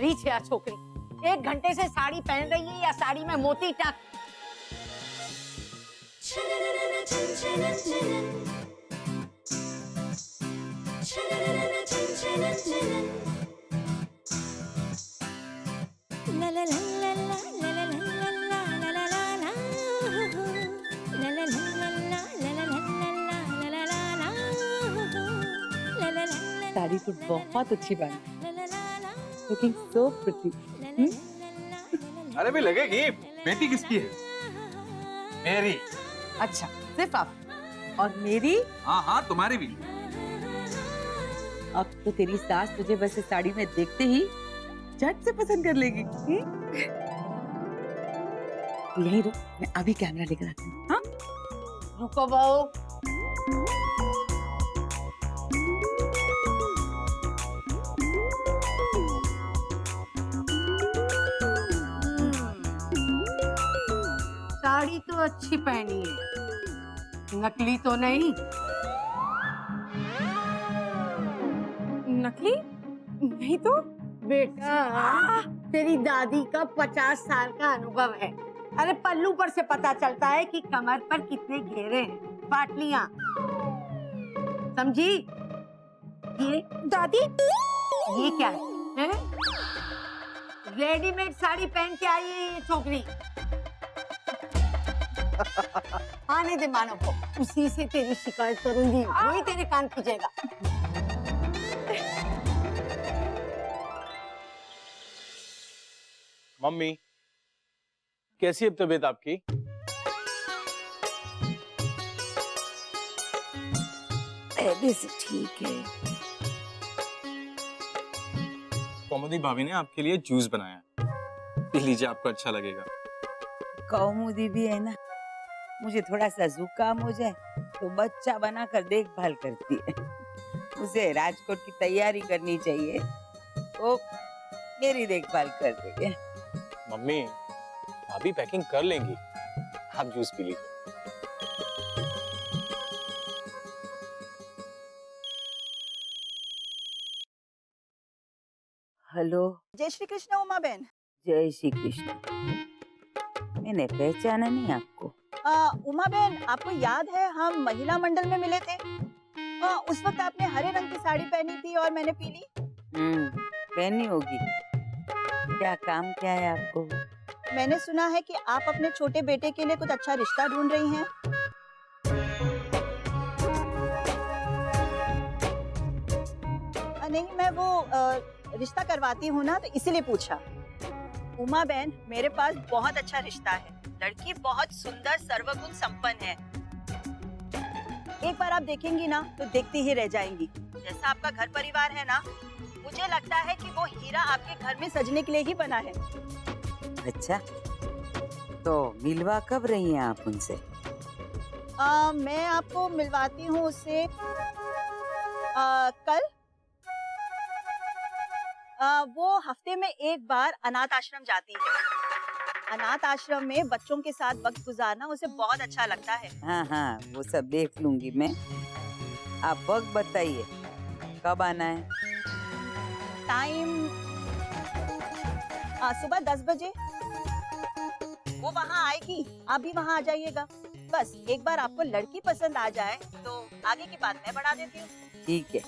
रही छे आ छोकरी 1 घंटे से साड़ी पहन रही है या साड़ी में मोती टक। साड़ी तो बहुत अच्छी बनी, लुकिंग सो प्रिटी। अरे भी लगेगी, बेटी किसकी है? मेरी। अच्छा सिर्फ आप और मेरी? हाँ हाँ तुम्हारी भी। अब तो तेरी सास तुझे बस इस साड़ी में देखते ही झट से पसंद कर लेगी। यही रुक, मैं अभी कैमरा लेकर आती हूँ। हाँ रुको बहू। साड़ी तो अच्छी पहनी है, नकली तो नहीं। नकली नहीं तो? बेटा तेरी दादी का 50 साल का अनुभव है। अरे पल्लू पर से पता चलता है कि कमर पर कितने घेरे हैं, पाटलियां। समझी? ये दादी ये क्या है? रेडीमेड साड़ी पहन के आई है ये छोकरी। आने दे मानव को, उसी से तेरी शिकायत करूंगी, वही तेरे कान खींचेगा। मम्मी कैसी है तबीयत आपकी? पहले से ठीक है। कौमुदी भाभी ने आपके लिए जूस बनाया, पी लीजिए, आपको अच्छा लगेगा। कौमुदी भी है ना, मुझे थोड़ा सा जुकाम हो जाए तो बच्चा बनाकर देखभाल करती है। उसे राजकोट की तैयारी करनी चाहिए, वो मेरी देखभाल कर रही है। मम्मी भाभी पैकिंग कर लेंगी, आप जूस पी लीजिए। हेलो। जय श्री कृष्ण उमा बहन। जय श्री कृष्ण। मैंने पहचाना नहीं आपको। उमा बहन आपको याद है हम महिला मंडल में मिले थे? उस वक्त आपने हरे रंग की साड़ी पहनी थी और मैंने पीली। पहनी होगी। क्या काम क्या है आपको? मैंने सुना है कि आप अपने छोटे बेटे के लिए कुछ अच्छा रिश्ता ढूंढ रही हैं। नहीं मैं वो रिश्ता करवाती हूँ ना, तो इसीलिए पूछा। उमा बहन मेरे पास बहुत अच्छा रिश्ता है, लड़की बहुत सुंदर सर्वगुण संपन्न है। एक बार आप देखेंगी ना तो देखती ही रह जाएंगी। जैसा आपका घर परिवार है ना, मुझे लगता है कि वो हीरा आपके घर में सजने के लिए ही बना है। अच्छा, तो मिलवा कब रही हैं आप उनसे? मैं आपको मिलवाती हूँ उससे कल। वो हफ्ते में एक बार अनाथ आश्रम जाती है। अनाथ आश्रम में बच्चों के साथ वक्त गुजारना उसे बहुत अच्छा लगता है। हाँ हाँ, वो सब देख लूंगी मैं। आप वक्त बताइए, कब आना है? टाइम सुबह 10 बजे। वो वहाँ आएगी, आप भी वहाँ आ जाइएगा। बस एक बार आपको लड़की पसंद आ जाए तो आगे की बात मैं बढ़ा देती हूँ। ठीक है,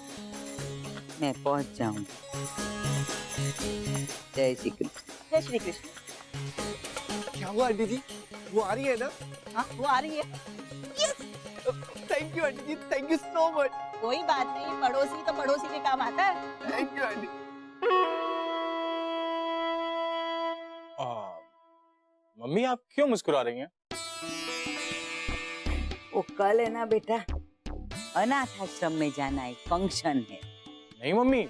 मैं पहुँच जाऊंगी। जय श्री कृष्ण। जय श्री कृष्ण। क्या हुआ आंटी जी, वो आ रही है ना? हाँ वो आ रही है। Thank you auntie ji, thank you so much. कोई बात नहीं, पड़ोसी तो पड़ोसी के काम आता है। Thank you aunty. मम्मी आप क्यों मुस्कुरा रही हैं? वो कल है ना बेटा, अनाथ आश्रम में जाना है, फंक्शन है। नहीं मम्मी,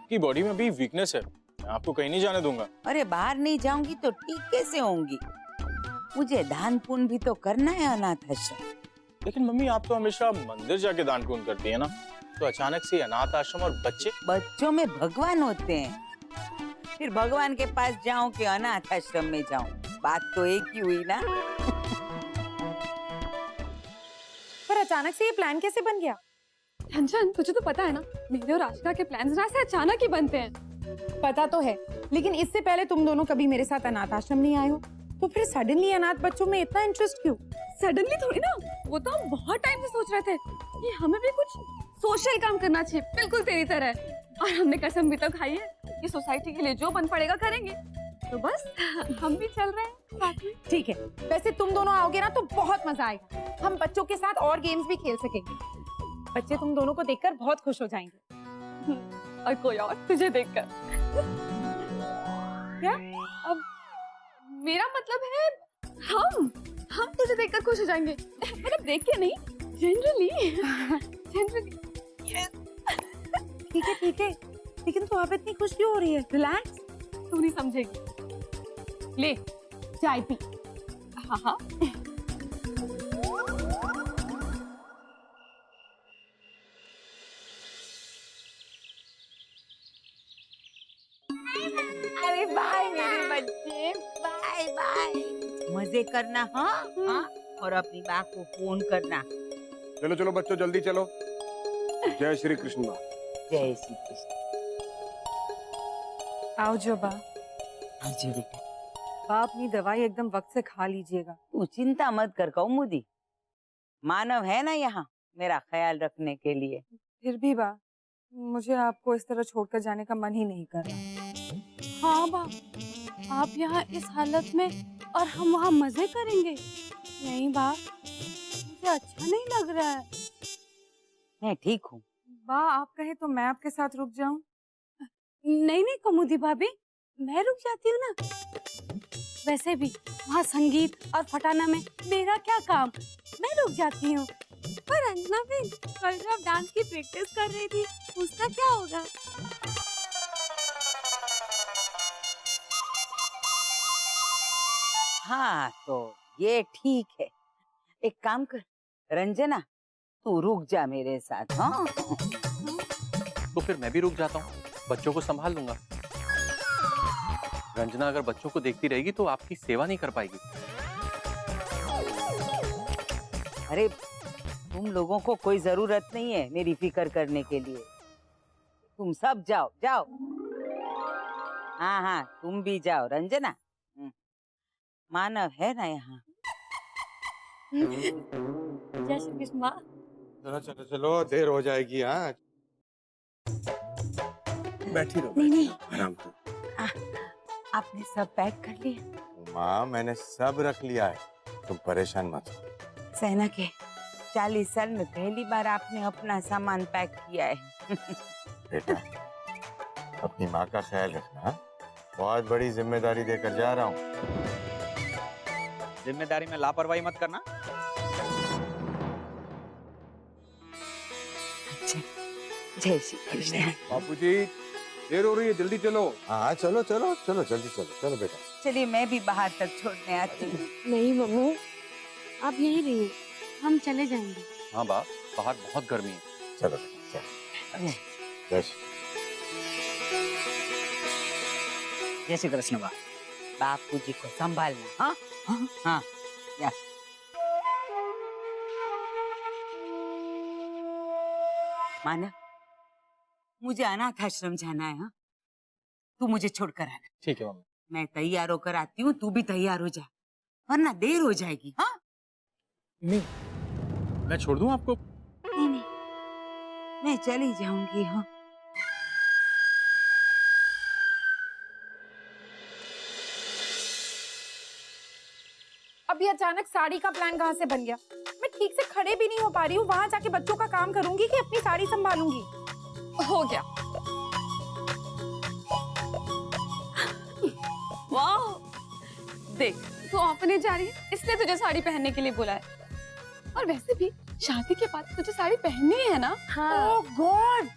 की बॉडी में भी वीकनेस है, मैं आपको कहीं नहीं जाने दूंगा। अरे बाहर नहीं जाऊंगी तो ठीक कैसे होंगी? मुझे दान पुण्य भी तो करना है अनाथ आश्रम। लेकिन मम्मी आप तो हमेशा मंदिर जाके दान पुण्य करती है ना, तो अचानक से अनाथ आश्रम और बच्चे? बच्चों में भगवान होते हैं, फिर भगवान के पास जाऊं कि अनाथ आश्रम में जाऊं, बात तो एक ही हुई ना। पर अचानक से ये प्लान कैसे बन गया? कंचन तुझे तो पता है ना, मेरे और आशिका के प्लान्स ना ऐसे अचानक ही बनते हैं। पता तो है, लेकिन इससे पहले तुम दोनों कभी मेरे साथ अनाथ आश्रम नहीं आए हो, तो फिर सडनली अनाथ बच्चों में इतना इंटरेस्ट क्यों? सडनली थोड़ी ना, वो तो हम बहुत टाइम से सोच रहे थे कि हमें भी कुछ सोशल काम करना चाहिए, बिल्कुल तेरी तरह। और हमने कसम भी तो खाई है कि सोसाइटी के लिए जो बन पड़ेगा करेंगे। तो बस हम भी चल रहे हैं साथ में। ठीक है, वैसे तुम दोनों आओगे ना तो बहुत मजा आएगा। हम बच्चों के साथ और गेम्स भी खेल सकेंगे। बच्चे तुम दोनों को देखकर बहुत खुश हो जाएंगे। और कोई और तुझे देखकर। क्या? अब मेरा मतलब है हम तुझे देखकर खुश हो जाएंगे, मतलब देख के नहीं, जनरली। ठीक है, लेकिन तो आप इतनी खुश क्यों हो रही है? रिलैक्स, तू नहीं समझेगी। ले चाय पी। हाँ। अरे बाय मेरे बच्चे, बाय बाय। मजे करना, हाँ हाँ, और अपनी माँ को फोन करना। चलो चलो बच्चों, जल्दी चलो। जय श्री कृष्ण। जय श्री कृष्ण। आओ जो बा। जी बेटा। बा, अपनी दवाई एकदम वक्त से खा लीजिएगा। तू चिंता मत कर कौमुदी, मानव है ना यहाँ मेरा ख्याल रखने के लिए। फिर भी बा, मुझे आपको इस तरह छोड़कर जाने का मन ही नहीं कर रहा। हाँ बा, आप यहाँ इस हालत में और हम वहाँ मजे करेंगे? नहीं बा, मुझे अच्छा नहीं लग रहा है। मैं ठीक हूँ। बा, आप कहे तो मैं आपके साथ रुक जाऊं? नहीं कमुदी भाभी, मैं रुक जाती हूँ ना। वैसे भी वहाँ संगीत और फटाना में मेरा क्या काम, मैं रुक जाती हूँ। पर अंजना भी कल जब डांस की प्रैक्टिस कर रही थी, उसका क्या होगा? हाँ तो ये ठीक है, एक काम कर रंजना, तू रुक जा मेरे साथ। हाँ तो फिर मैं भी रुक जाता हूँ, बच्चों को संभाल लूंगा। रंजना अगर बच्चों को देखती रहेगी तो आपकी सेवा नहीं कर पाएगी। अरे तुम लोगों को कोई जरूरत नहीं है मेरी फिक्र करने के लिए, तुम सब जाओ जाओ। हाँ हाँ, तुम भी जाओ रंजना। मानव है ना यहाँ। जय श्री कृष्ण माँ। चलो चलो चलो, देर हो जाएगी। हाँ बैठी रहो, नहीं। आराम से। आपने सब पैक कर लिया? माँ मैंने सब रख लिया है, तुम परेशान मत हो। सहना के 40 साल में पहली बार आपने अपना सामान पैक किया है। बेटा अपनी माँ का ख्याल रखना, हाँ? बहुत बड़ी जिम्मेदारी देकर जा रहा हूँ। जिम्मेदारी में लापरवाही मत करना। अच्छा, जय श्री कृष्ण। बापूजी देर हो रही है, जल्दी चलो। हाँ चलो चलो चलो, जल्दी चलो। चलो बेटा। चलिए मैं भी बाहर तक छोड़ने आती हूँ। नहीं मम्मू, आप यहीं रहिए, हम चले जाएंगे। हाँ बा, बाहर बहुत गर्मी है। चलो चलो। जय श्री जय श्री कृष्ण बा। बापू जी को संभालना। हाँ हाँ हाँ, या। माना, मुझे अनाथ आश्रम जाना है। हाँ, तू मुझे छोड़कर आना। ठीक है मम्मी। मैं तैयार होकर आती हूँ, तू भी तैयार हो जा, वरना देर हो जाएगी। हाँ नहीं, मैं छोड़ दूं आपको? नहीं, मैं चली जाऊंगी। हाँ अभी अचानक साड़ी का प्लान कहाँ से बन गया? मैं ठीक से खड़े भी नहीं हो पा रही हूँ। वहां जाके बच्चों का काम करूंगी कि अपनी साड़ी संभालूंगी? हो गया। वाह, देख तू अपने जा रही है, इसलिए तुझे साड़ी पहनने के लिए बुला है। और वैसे भी शादी के बाद तुझे साड़ी पहननी है ना? ओह गॉड,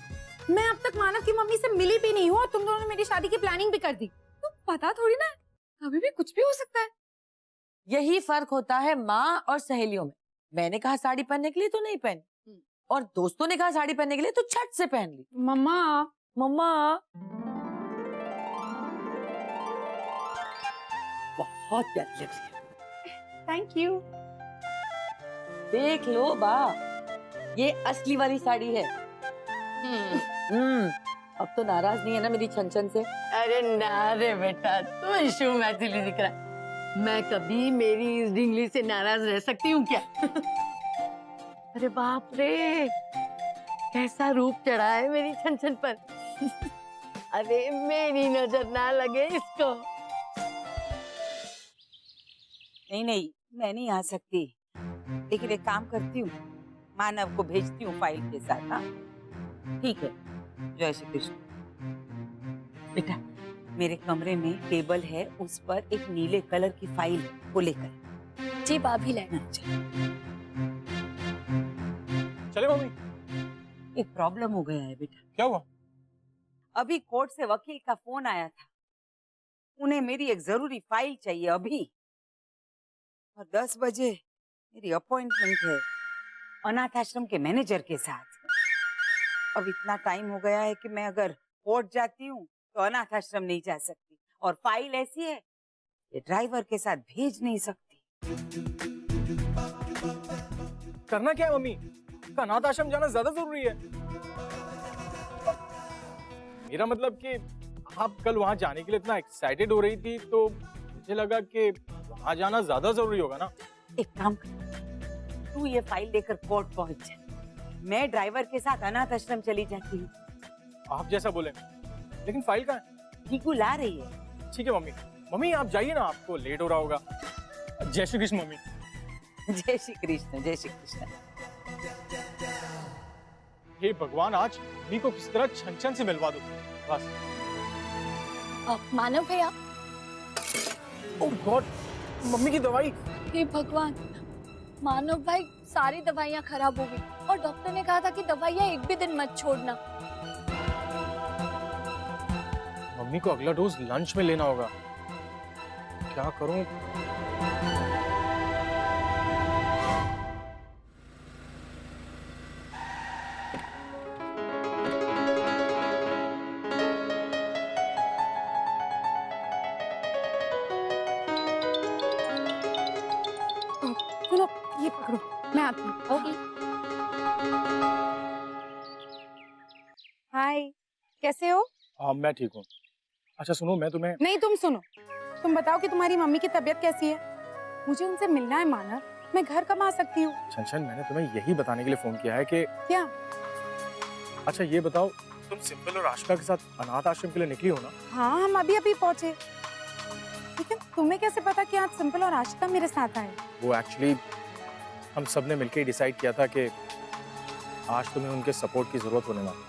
मैं अब तक मानव की मम्मी से मिली भी नहीं हूँ और तुम दोनों ने मेरी शादी की प्लानिंग भी कर दी। तो पता थोड़ी ना, कभी भी कुछ भी हो सकता है। यही फर्क होता है माँ और सहेलियों में। मैंने कहा साड़ी पहनने के लिए तो नहीं पहनी, और दोस्तों ने कहा साड़ी पहनने के लिए तो झट से पहन ली। मम्मा मम्मा बहुत प्यारी लग रही है। Thank you. देख लो बा, ये असली वाली साड़ी है। अब तो नाराज नहीं है ना मेरी छन से? अरे ना रे बेटा, तू इशू मैथिली दिख रहा। मैं कभी मेरी इस ढिंगली से नाराज रह सकती हूँ क्या? अरे बाप रे, कैसा रूप चढ़ा है मेरी छन पर। अरे मेरी नजर ना लगे इसको। नहीं नहीं, मैं नहीं आ सकती, लेकिन एक काम करती हूँ, मानव को भेजती हूँ फाइल के साथ। हाँ ठीक है। जय श्री कृष्ण। बेटा, मेरे कमरे में टेबल है, उस पर एक नीले कलर की फाइल है, वो लेकर। जी भाभी ले। चले मम्मी। एक प्रॉब्लम हो गया है बेटा। क्या हुआ? अभी कोर्ट से वकील का फोन आया था, उन्हें मेरी एक जरूरी फाइल चाहिए अभी, और 10 बजे मेरी अपॉइंटमेंट है अनाथ आश्रम के मैनेजर के साथ। अब इतना टाइम हो गया है कि मैं अगर कोर्ट जाती हूँ तो अनाथ आश्रम नहीं जा सकती, और फाइल ऐसी है ये ड्राइवर के साथ भेज नहीं सकती। करना क्या है मम्मी? अनाथ आश्रम जाना ज्यादा जरूरी है। मेरा मतलब कि आप कल वहां जाने के लिए इतना एक्साइटेड हो रही थी, तो मुझे लगा कि वहां जाना ज्यादा जरूरी होगा ना। एक काम कर, तू ये फाइल लेकर कोर्ट पहुंच जा, मैं ड्राइवर के साथ अनाथ आश्रम चली जाती हूँ। आप जैसा बोले, लेकिन फाइल कहाँ है? टीकू ला रही है। ठीक है मम्मी। मम्मी आप जाइए ना, आपको लेट हो रहा होगा। जय श्री कृष्ण मम्मी। जय श्री कृष्ण, जय श्री कृष्ण। हे भगवान, आज मम्मी को किस तरह छन से मिलवा दो बस। मानव भैया। ओह गॉड, मम्मी की दवाई। हे भगवान, मानव भाई सारी दवाइयाँ खराब हो गई और डॉक्टर ने कहा था कि दवाइयाँ एक भी दिन मत छोड़ना। मम्मी को अगला डोज लंच में लेना होगा। क्या करूं? सुनो, ये पकड़ो, मैं आती हूँ। ओके। हाय, कैसे हो? हाँ मैं ठीक हूँ। अच्छा सुनो, मैं तुम्हें नहीं, तुम सुनो, तुम बताओ कि तुम्हारी मम्मी की तबीयत कैसी है? मुझे उनसे मिलना है मानव, मैं घर कब आ सकती हूँ? छन मैंने तुम्हें यही बताने के लिए फोन किया है कि क्या? अच्छा ये बताओ, तुम सिंपल और आशिका के साथ अनाथ आश्रम के लिए निकली हो ना? हाँ, हम अभी अभी पहुँचे, लेकिन तुम्हें कैसे पता कि आज सिंपल और आशिका मेरे साथ आए? वो एक्चुअली हम सब ने मिलकर डिसाइड किया था कि आज तुम्हें उनके सपोर्ट की जरूरत होने वाली।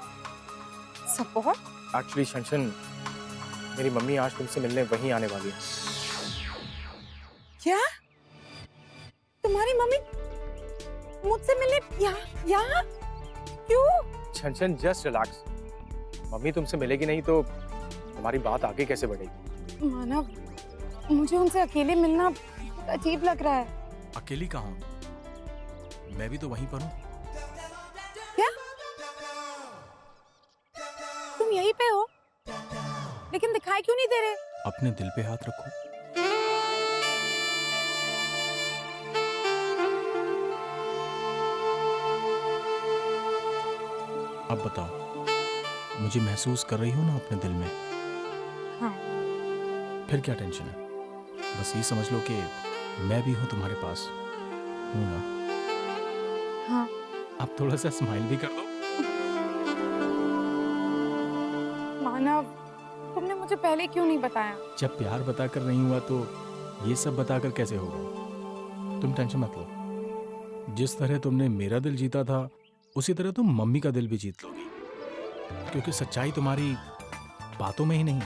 सपोर्ट? एक्चुअली छन, मेरी मम्मी आज तुमसे मिलने वहीं आने वाली है। क्या? तुम्हारी मम्मी मुझसे मिलने यहाँ? क्यों? छन जस्ट रिलैक्स। मम्मी तुमसे मिलेगी नहीं तो तुम्हारी बात आगे कैसे बढ़ेगी? मानव, मुझे उनसे अकेले मिलना अजीब लग रहा है। अकेली कहाँ हूँ? मैं भी तो वहीं पर हूँ। क्या? तुम यहीं पे हो, लेकिन दिखाई क्यों नहीं दे रहे? अपने दिल पे हाथ रखो। अब बताओ, मुझे महसूस कर रही हो ना अपने दिल में? हाँ। फिर क्या टेंशन है? बस ये समझ लो कि मैं भी हूँ तुम्हारे पास, हूँ ना? हाँ। अब थोड़ा सा स्माइल भी कर दो। मानव, तुमने मुझे पहले क्यों नहीं बताया? जब प्यार बताकर नहीं हुआ तो ये सब बताकर कैसे होगा? तुम टेंशन मत लो। जिस तरह तुमने मेरा दिल जीता था, उसी तरह तुम मम्मी का दिल भी जीत लोगी, क्योंकि सच्चाई तुम्हारी बातों में ही नहीं,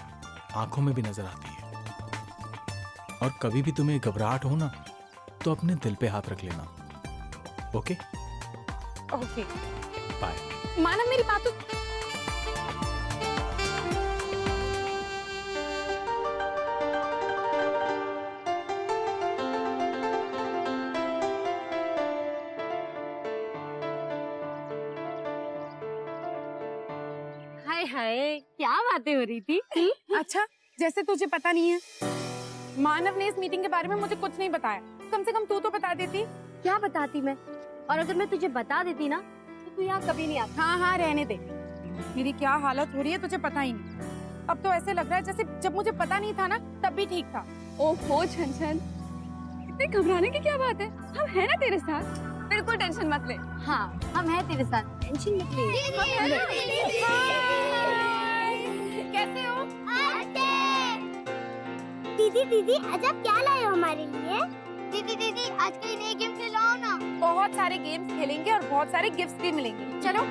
आंखों में भी नजर आती है। और कभी भी तुम्हें घबराहट हो ना, तो अपने दिल पे हाथ रख लेना। ओके? ओके। बाय। मानव, मेरी बात तो... हाय हाय, क्या बातें हो रही थी? अच्छा, जैसे तुझे पता नहीं है। मानव ने इस मीटिंग के बारे में मुझे कुछ नहीं बताया। कम से कम तू तो बता देती। क्या बताती मैं? और अगर मैं तुझे बता देती ना, तो तू यहाँ कभी नहीं आती। हाँ हाँ, रहने दे। मेरी क्या हालत हो रही है तुझे पता ही नहीं। अब तो ऐसे लग रहा है जैसे जब मुझे पता नहीं था ना तब भी ठीक था। ओहो छन, इतने घबराने की क्या बात है? हम हैं ना तेरे साथ, बिल्कुल टेंशन मत ले। हाँ, हम हैं तेरे साथ, टेंशन मत ले। कैसे हो? दीदी आज आप क्या लाए हो हमारे लिए? दीदी आज कोई नई गेम खिलाओ ना। बहुत सारे गेम्स खेलेंगे और बहुत सारे गिफ्ट्स भी मिलेंगे। चलो।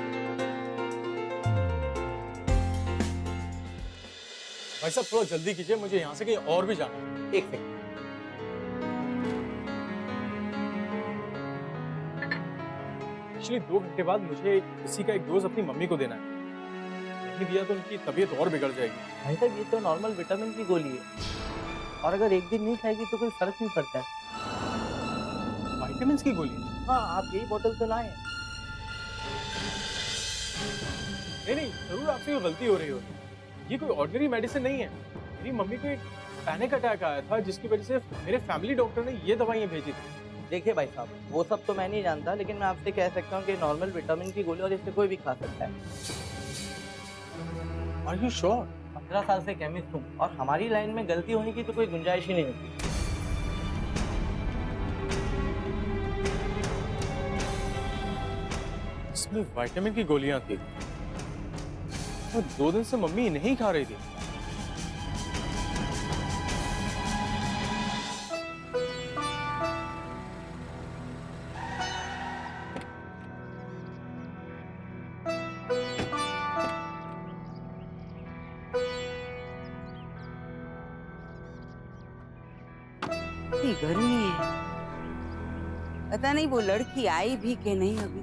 भाई साहब थोड़ा जल्दी कीजिए, मुझे यहाँ से कहीं और भी जाना है। एक सेकंड। एक्चुअली 2 घंटे बाद मुझे किसी का एक डोज अपनी मम्मी को देना है। नहीं दिया तो उनकी तबीयत और बिगड़ जाएगी। भाई साहब ये तो नॉर्मल विटामिन की गोली है, और अगर एक दिन नहीं खाएगी तो कोई फर्क नहीं पड़ता है। विटामिन की गोली? हाँ, आप यही बोतल तो लाए। नहीं, जरूर आपसे कोई गलती हो रही हो। ये कोई ऑर्डिनरी मेडिसिन नहीं है। मेरी मम्मी को एक पैनिक अटैक आया था जिसकी वजह से मेरे फैमिली डॉक्टर ने ये दवाइयाँ भेजी थी। देखिए भाई साहब, वो सब तो मैं नहीं जानता, लेकिन मैं आपसे कह सकता हूँ कि नॉर्मल विटामिन की गोली और इससे कोई भी खा सकता है। Are you sure? 15 साल से केमिस्ट हूँ और हमारी लाइन में गलती होने की तो कोई गुंजाइश ही नहीं होती। इसमें विटामिन की गोलियां थी और 2 दिन से मम्मी नहीं खा रही थी। इतनी गर्मी है, पता नहीं वो लड़की आई भी कि नहीं अभी।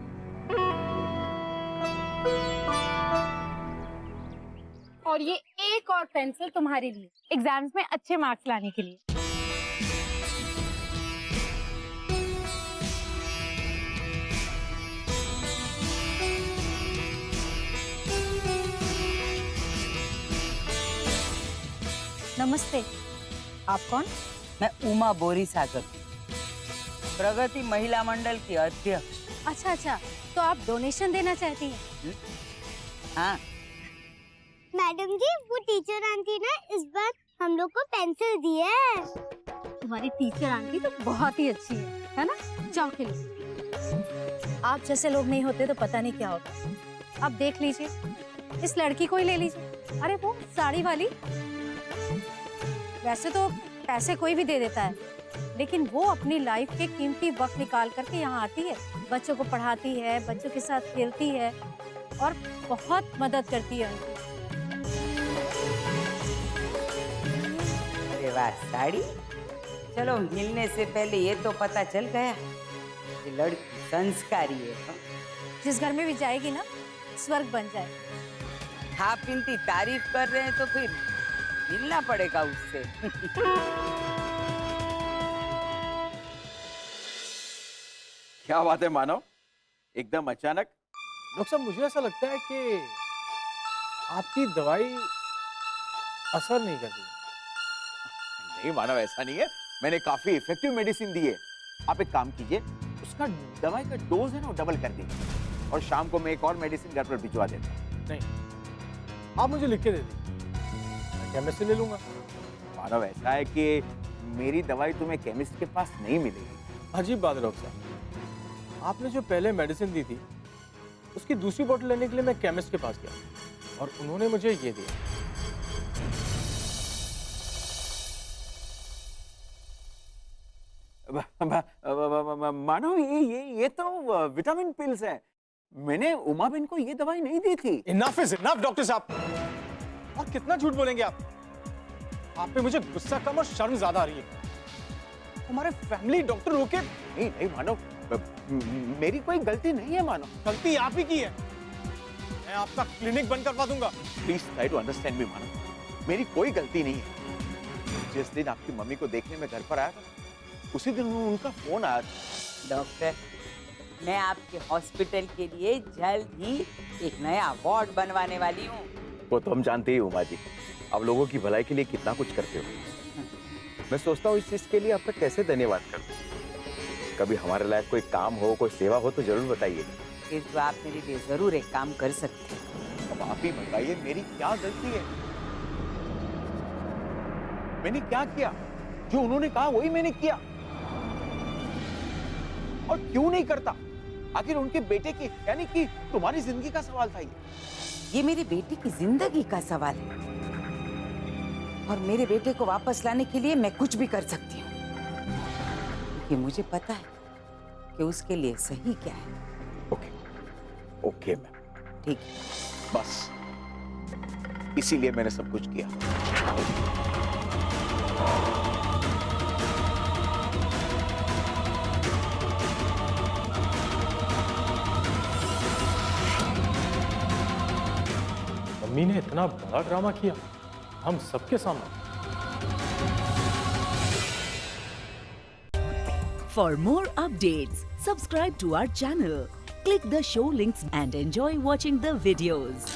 और ये एक और पेंसिल तुम्हारे लिए, एग्जाम्स में अच्छे मार्क्स लाने के लिए। नमस्ते, आप कौन? मैं उमा बोरी सागर, प्रगति महिला मंडल की अध्यक्ष। अच्छा, तो आप डोनेशन देना चाहती हैं? हाँ मैडम जी, वो टीचर आंटी ने इस बार हम लोग को पेंसिल दी है। तुम्हारी टीचर आंटी तो बहुत ही अच्छी है ना? जाओ खेलो। आप जैसे लोग नहीं होते तो पता नहीं क्या होता। अब देख लीजिए, इस लड़की को ही ले लीजिए। अरे वो साड़ी वाली, वैसे तो पैसे कोई भी दे देता है, लेकिन वो अपनी लाइफ के कीमती वक्त निकाल करके यहाँ आती है, बच्चों को पढ़ाती है, बच्चों के साथ खेलती है और बहुत मदद करती है उनकी। अरे वाह, साड़ी। चलो, मिलने से पहले ये तो पता चल गया कि लड़की संस्कारी है। जिस घर में भी जाएगी ना, स्वर्ग बन जाए। आप इनकी तारीफ कर रहे हैं तो फिर मिलना पड़ेगा उससे। क्या बात है मानव, एकदम अचानक? डॉक्टर साहब, मुझे ऐसा लगता है कि आपकी दवाई असर नहीं कर रही। नहीं मानव, ऐसा नहीं है। मैंने काफी इफेक्टिव मेडिसिन दी है। आप एक काम कीजिए, उसका दवाई का डोज है ना, डबल कर दीजिए और शाम को मैं एक और मेडिसिन घर पर भिजवा देता हूँ। नहीं, आप मुझे लिख के दे दीजिए, मैं केमिस्ट से ले लूंगा। मानव, ऐसा है कि मेरी दवाई तुम्हें केमिस्ट के पास नहीं मिलेगी। अजीब बात है डॉक्टर साहब, आपने जो पहले मेडिसिन दी थी उसकी दूसरी बोतल लेने के लिए मैं केमिस्ट के पास गया और उन्होंने मुझे ये दिया। मानो ये तो विटामिन पिल्स है। मैंने उमा बेन को ये दवाई नहीं दी थी। इनफ इज इनफ डॉक्टर साहब, और कितना झूठ बोलेंगे आप? आप पे मुझे गुस्सा कम और शर्म ज्यादा आ रही है। हमारे फैमिली डॉक्टर होके। नहीं नहीं मानो, मेरी कोई गलती नहीं है मानो। गलती आप ही की है। मैं आपका क्लिनिक बंद करवा दूंगा। Please try to understand me मानो, मेरी कोई गलती नहीं है। जिस दिन आपकी मम्मी को देखने में घर पर आया था, उसी दिन उनका फोन आया था। डॉक्टर, मैं आपके हॉस्पिटल के लिए जल्द ही एक नया वार्ड बनवाने वाली हूँ। वो तो हम जानते ही उमा जी, आप लोगों की भलाई के लिए कितना कुछ करते हो। मैं सोचता हूँ इस चीज के लिए आपका कैसे धन्यवाद करूँ। कभी हमारे लायक कोई काम हो, कोई सेवा हो तो जरूर बताइए। फिर तो आप मेरे लिए जरूर एक काम कर सकते हैं। आप ही बताइए मेरी क्या गलती है? मैंने क्या किया? जो उन्होंने कहा वही मैंने किया। और क्यों नहीं करता? आखिर उनके बेटे की यानी कि तुम्हारी जिंदगी का सवाल था ये मेरी बेटी की जिंदगी का सवाल है और मेरे बेटे को वापस लाने के लिए मैं कुछ भी कर सकती हूँ, क्योंकि मुझे पता है कि उसके लिए सही क्या है। ओके, ओके मैम, ठीक है। बस इसीलिए मैंने सब कुछ किया। मम्मी ने इतना बड़ा ड्रामा किया हम सबके सामने। For more updates, subscribe to our channel, click the show links and enjoy watching the videos.